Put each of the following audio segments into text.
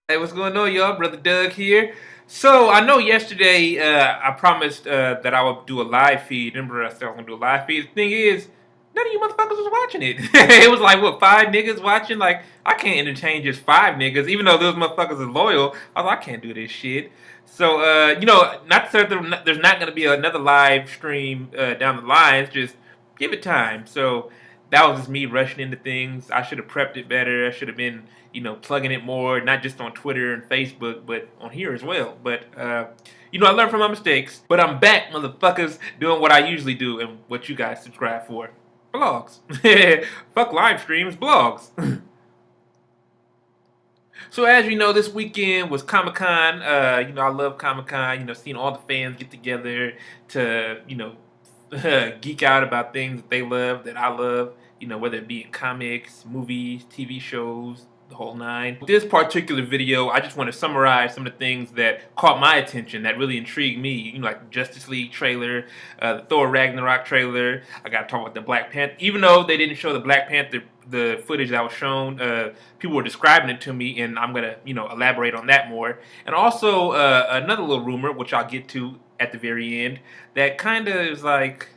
Hey, what's going on, y'all? Brother Doug here. So I know yesterday I promised that I would do a live feed. Remember, I said I was gonna do a live feed. The thing is, none of you motherfuckers was watching it. It was like what, 5 niggas watching? Like I can't entertain just 5 niggas, even though those motherfuckers are loyal. I was like, I can't do this shit. So not to say that there's not gonna be another live stream down the line. It's just give it time. So that was just me rushing into things. I should have prepped it better. I should have been, plugging it more, not just on Twitter and Facebook, but on here as well. But I learned from my mistakes. But I'm back, motherfuckers, doing what I usually do and what you guys subscribe for. Blogs. Fuck live streams, blogs. So as you know, this weekend was Comic Con. I love Comic Con. Seeing all the fans get together to, geek out about things that they love, that I love. Whether it be in comics, movies, TV shows, the whole nine. With this particular video, I just want to summarize some of the things that caught my attention, that really intrigued me. Like the Justice League trailer, the Thor Ragnarok trailer. I got to talk about the Black Panther. Even though they didn't show the Black Panther, the footage that was shown, people were describing it to me, and I'm gonna, elaborate on that more. And also another little rumor, which I'll get to at the very end, that kind of is like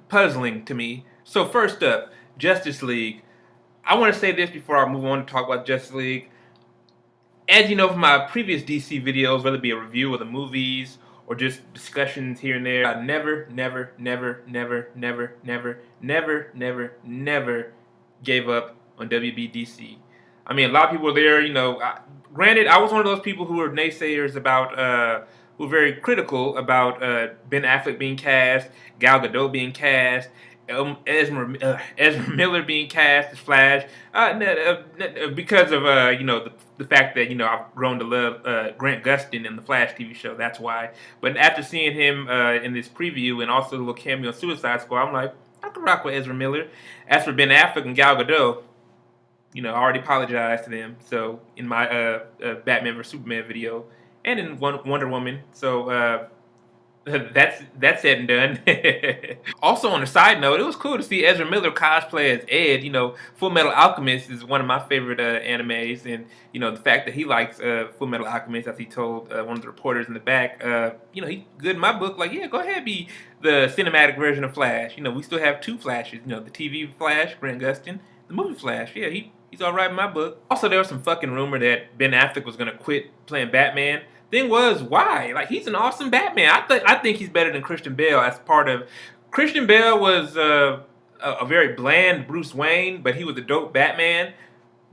puzzling to me. So first up, Justice League. I want to say this before I move on to talk about Justice League. As you know from my previous DC videos, whether it be a review of the movies or just discussions here and there, I never, never, never, never, never, never, never, never, never gave up on WBDC. I mean, a lot of people were there, granted, I was one of those people who were naysayers about, who were very critical about Ben Affleck being cast, Gal Gadot being cast, Ezra Miller being cast as Flash, because of the fact that I've grown to love Grant Gustin in the Flash TV show. That's why. But after seeing him in this preview and also the little cameo in Suicide Squad, I'm like, I can rock with Ezra Miller. As for Ben Affleck and Gal Gadot, I already apologized to them. So in my Batman vs Superman video and in Wonder Woman, so. That's said and done. Also, on a side note, it was cool to see Ezra Miller cosplay as Ed. Full Metal Alchemist is one of my favorite animes, and the fact that he likes Full Metal Alchemist, as he told one of the reporters in the back, he good in my book. Like, yeah, go ahead, be the cinematic version of Flash. We still have two Flashes. The TV Flash, Grant Gustin, the movie Flash. Yeah, he's all right in my book. Also, there was some fucking rumor that Ben Affleck was gonna quit playing Batman. Thing was, why? Like, he's an awesome Batman. I think he's better than Christian Bale. As part of Christian Bale was a very bland Bruce Wayne, but he was a dope Batman.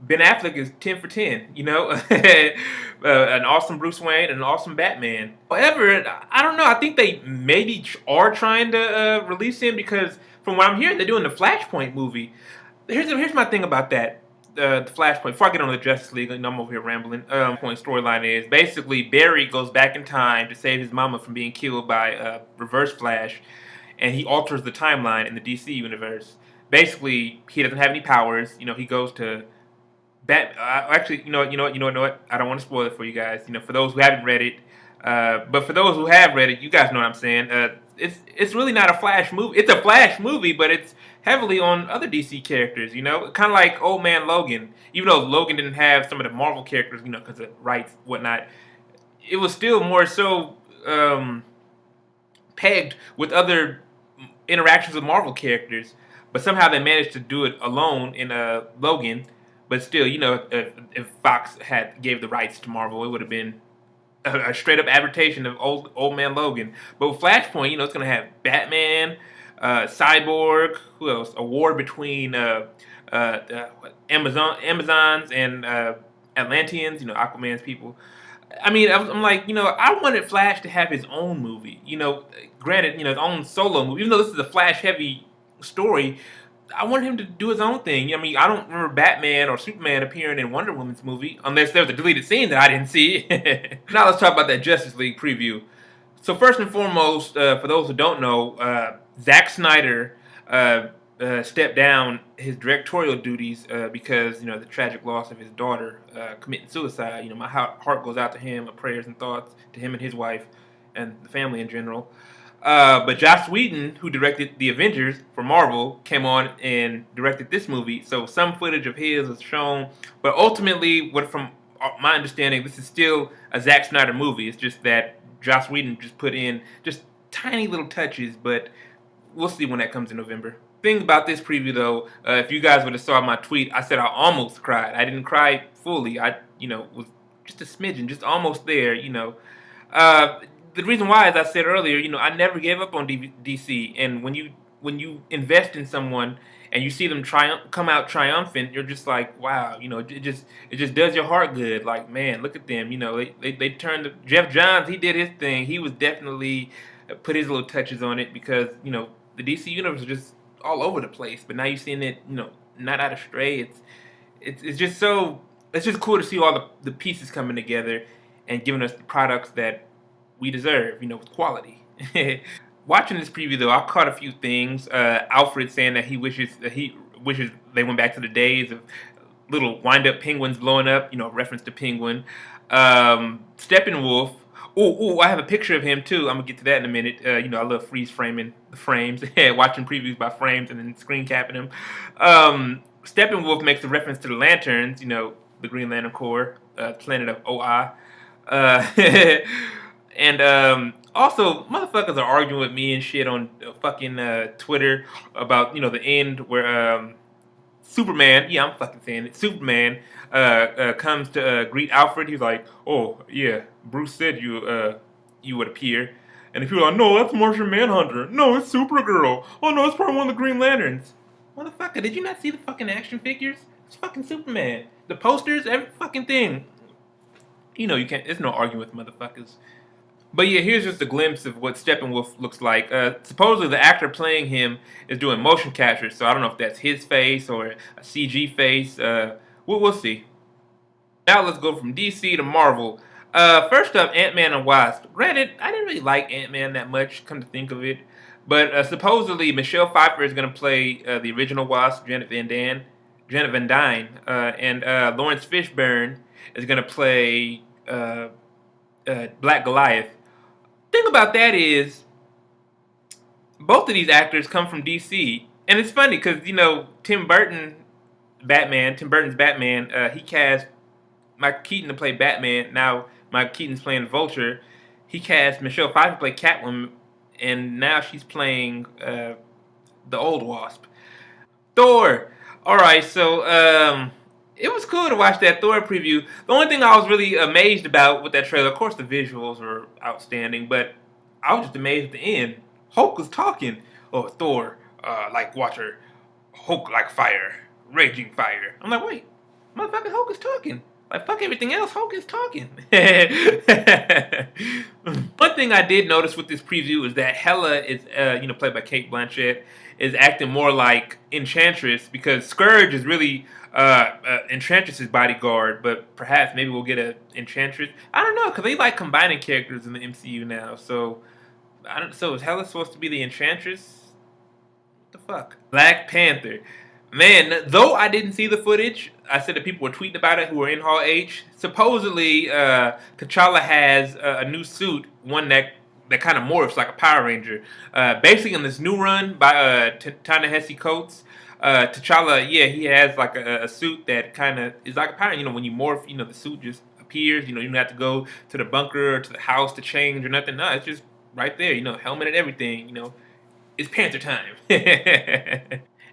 Ben Affleck is 10 for 10. An awesome Bruce Wayne and an awesome Batman. However, I don't know. I think they maybe are trying to release him because from what I'm hearing, they're doing the Flashpoint movie. Here's my thing about that. The Flashpoint. Before I get on the Justice League, I'm over here rambling. Point storyline is basically Barry goes back in time to save his mama from being killed by Reverse Flash, and he alters the timeline in the DC universe. Basically, he doesn't have any powers. He goes to actually, you know what? I don't want to spoil it for you guys. For those who haven't read it, but for those who have read it, you guys know what I'm saying. It's really not a Flash movie. It's a Flash movie, but it's heavily on other DC characters. Kind of like Old Man Logan. Even though Logan didn't have some of the Marvel characters, because of rights, whatnot, it was still more so pegged with other interactions with Marvel characters. But somehow they managed to do it alone in Logan. But still, if Fox gave the rights to Marvel, it would have been a straight up adaptation of old Man Logan. But with Flashpoint, it's going to have Batman, Cyborg, who else? A war between Amazons and Atlanteans, Aquaman's people. I mean, I'm like, I wanted Flash to have his own movie. Granted, his own solo movie. Even though this is a Flash heavy story, I wanted him to do his own thing. I mean, I don't remember Batman or Superman appearing in Wonder Woman's movie, unless there was a deleted scene that I didn't see. Now let's talk about that Justice League preview. So first and foremost, for those who don't know, Zack Snyder stepped down his directorial duties because the tragic loss of his daughter committing suicide. My heart goes out to him, prayers and thoughts to him and his wife and the family in general. But Joss Whedon, who directed The Avengers for Marvel, came on and directed this movie. So some footage of his is shown, but ultimately, what from my understanding, this is still a Zack Snyder movie. It's just that Joss Whedon just put in just tiny little touches, but we'll see when that comes in November. Thing about this preview, though, if you guys would have saw my tweet, I said I almost cried. I didn't cry fully. I, was just a smidgen, just almost there. Uh, the reason why, as I said earlier, I never gave up on DC. And when you invest in someone and you see them come out triumphant, you're just like, wow, it just does your heart good. Like, man, look at them. They turned Jeff Johns. He did his thing. He was definitely put his little touches on it because the DC universe is just all over the place. But now you're seeing it, not out of stray. It's just so it's just cool to see all the pieces coming together and giving us the products that we deserve, with quality. Watching this preview though, I caught a few things. Alfred saying that he wishes they went back to the days of little wind-up penguins blowing up, reference to Penguin. Steppenwolf. Oh, I have a picture of him too. I'm gonna get to that in a minute. I love freeze framing the frames, watching previews by frames and then screen capping them. Steppenwolf makes a reference to the Lanterns, the Green Lantern Corps, planet of Oa. Uh, and also, motherfuckers are arguing with me and shit on fucking Twitter about the end where Superman, yeah, I'm fucking saying it. Superman comes to greet Alfred. He's like, "Oh yeah, Bruce said you would appear." And if you're like, "No, that's Martian Manhunter. No, it's Supergirl. Oh no, it's probably one of the Green Lanterns." Motherfucker, did you not see the fucking action figures? It's fucking Superman. The posters, every fucking thing. You can't. There's no arguing with motherfuckers. But yeah, here's just a glimpse of what Steppenwolf looks like. Supposedly, the actor playing him is doing motion capture, so I don't know if that's his face or a CG face. We'll see. Now let's go from DC to Marvel. First up, Ant-Man and Wasp. Granted, I didn't really like Ant-Man that much, come to think of it. But supposedly, Michelle Pfeiffer is going to play the original Wasp, Janet Van Dyne, and Lawrence Fishburne is going to play Black Goliath. Thing about that is, both of these actors come from DC, and it's funny because Tim Burton's Batman. He cast Mike Keaton to play Batman. Now Mike Keaton's playing Vulture. He cast Michelle Pfeiffer to play Catwoman, and now she's playing the old Wasp. Thor. All right, so it was cool to watch that Thor preview. The only thing I was really amazed about with that trailer, of course, the visuals were outstanding, but I was just amazed at the end. Hulk was talking. Oh, Thor, like water. Hulk like fire. Raging fire. I'm like, wait, motherfucking Hulk is talking. Like, fuck everything else, Hulk is talking. One thing I did notice with this preview is that Hela is, played by Cate Blanchett, is acting more like Enchantress because Scourge is really Enchantress's bodyguard, but perhaps maybe we'll get a Enchantress. I don't know because they like combining characters in the MCU now. So So is Hela supposed to be the Enchantress? What the fuck? Black Panther. Man, though I didn't see the footage, I said that people were tweeting about it who were in Hall H. Supposedly, T'Challa has a new suit, one that kind of morphs like a Power Ranger. Basically, in this new run by Ta-Nehisi Coates, T'Challa, yeah, he has like a suit that kind of is like a Power. When you morph, the suit just appears. You don't have to go to the bunker or to the house to change or nothing. No, it's just right there. Helmet and everything. It's Panther time.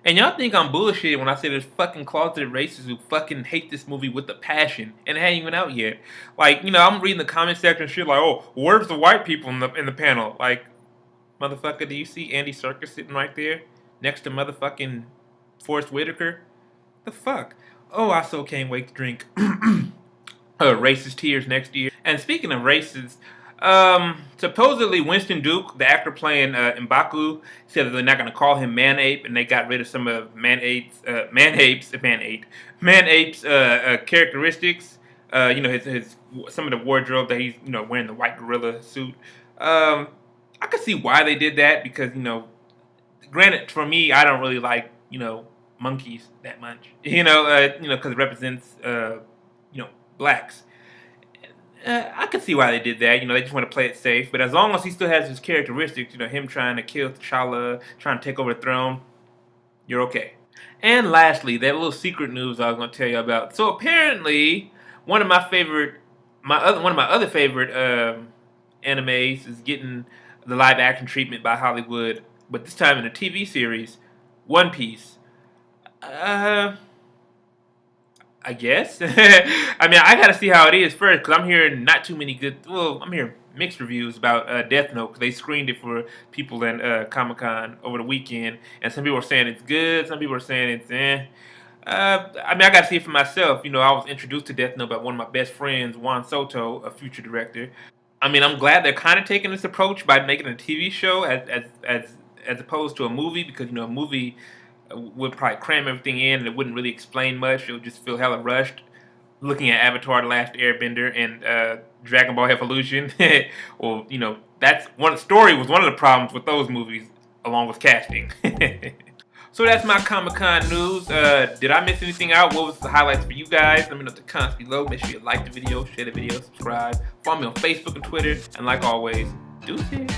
And y'all think I'm bullshit when I say there's fucking closeted racists who fucking hate this movie with a passion, and it ain't even out yet. Like, I'm reading the comment section and shit like, oh, where's the white people in the panel? Like, motherfucker, do you see Andy Serkis sitting right there next to motherfucking Forrest Whitaker? The fuck? Oh, I so can't wait to drink racist tears next year. And speaking of racists, supposedly Winston Duke, the actor playing M'Baku, said that they're not going to call him Man-Ape, and they got rid of some of Man-Ape's characteristics. His some of the wardrobe that he's wearing the white gorilla suit. I could see why they did that because granted for me I don't really like monkeys that much. Because it represents blacks. I can see why they did that. They just want to play it safe. But as long as he still has his characteristics, him trying to kill T'Challa, trying to take over the throne, you're okay. And lastly, that little secret news I was going to tell you about. So apparently, one of my other favorite animes is getting the live action treatment by Hollywood, but this time in a TV series, One Piece. Uh, I guess. I mean, I gotta see how it is first because I'm hearing not too many good. Well, I'm hearing mixed reviews about Death Note because they screened it for people in Comic Con over the weekend, and some people are saying it's good, some people are saying it's eh. I mean, I gotta see it for myself. I was introduced to Death Note by one of my best friends, Juan Soto, a future director. I mean, I'm glad they're kind of taking this approach by making a TV show as opposed to a movie because a movie would probably cram everything in and it wouldn't really explain much. It would just feel hella rushed. Looking at Avatar: The Last Airbender and Dragon Ball Evolution, well, that's one. Story was one of the problems with those movies, along with casting. So that's my Comic Con news. Did I miss anything out? What was the highlights for you guys? Let me know in the comments below. Make sure you like the video, share the video, subscribe. Follow me on Facebook and Twitter. And like always, deuces.